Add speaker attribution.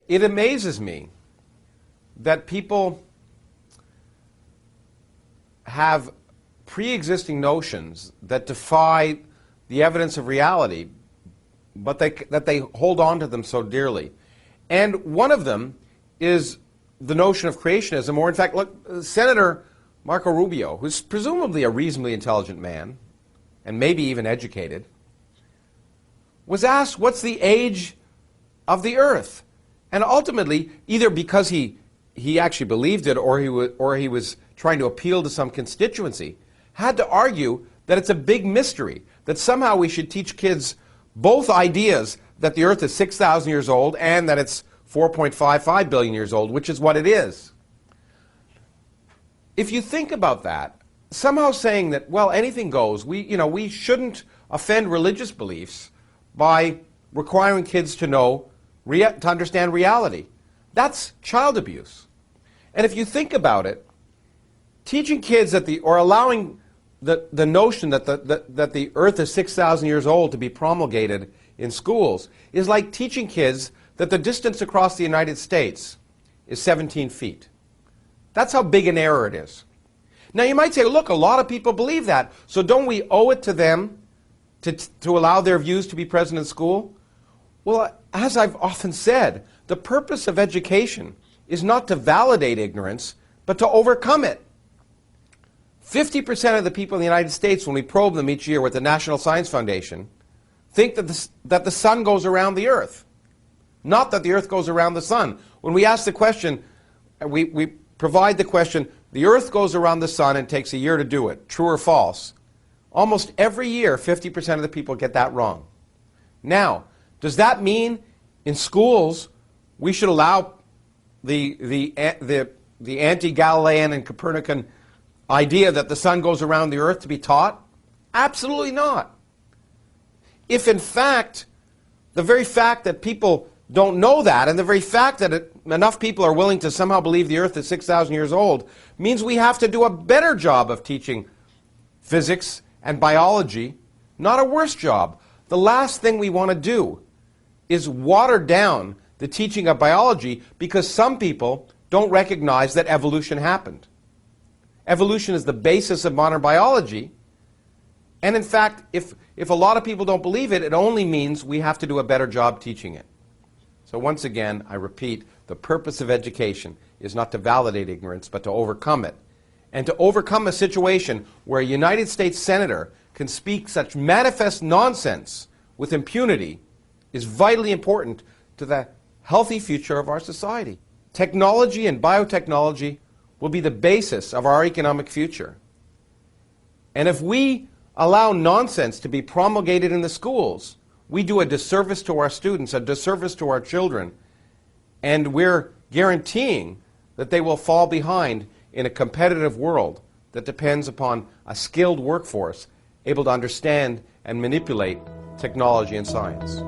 Speaker 1: It amazes me that people have pre-existing notions that defy the evidence of reality, but that they hold on to them so dearly. And one of them is the notion of creationism, or in fact, look, Senator Marco Rubio, who's presumably a reasonably intelligent man, and maybe even educated, was asked, what's the age of the Earth? And ultimately, either because he actually believed it, or he was trying to appeal to some constituency, had to argue that it's a big mystery, that somehow we should teach kids both ideas that the Earth is 6,000 years old and that it's 4.55 billion years old, which is what it is. If you think about that, somehow saying that, well, anything goes, we shouldn't offend religious beliefs by requiring kids to understand reality. That's child abuse. And if you think about it, teaching kids or allowing the notion that the Earth is 6,000 years old to be promulgated in schools is like teaching kids that the distance across the United States is 17 feet. That's how big an error it is. Now you might say, look, a lot of people believe that, so don't we owe it to them to allow their views to be present in school? Well, as I've often said, the purpose of education is not to validate ignorance, but to overcome it. 50% of the people in the United States, when we probe them each year with the National Science Foundation, think that the sun goes around the Earth, not that the Earth goes around the sun. When we ask the question, we provide the question, the Earth goes around the sun and takes a year to do it, true or false? Almost every year, 50% of the people get that wrong. Now, does that mean in schools we should allow the anti-Galilean and Copernican idea that the sun goes around the Earth to be taught? Absolutely not. If in fact, the very fact that people don't know that, and the very fact that enough people are willing to somehow believe the Earth is 6,000 years old, means we have to do a better job of teaching physics and biology, not a worse job. The last thing we want to do is water down the teaching of biology because some people don't recognize that evolution happened. Evolution is the basis of modern biology, and in fact, if a lot of people don't believe it, it only means we have to do a better job teaching it. So once again, I repeat, the purpose of education is not to validate ignorance, but to overcome it. And to overcome a situation where a United States senator can speak such manifest nonsense with impunity is vitally important to the healthy future of our society. Technology and biotechnology will be the basis of our economic future. And if we allow nonsense to be promulgated in the schools, we do a disservice to our students, a disservice to our children, and we're guaranteeing that they will fall behind in a competitive world that depends upon a skilled workforce able to understand and manipulate technology and science.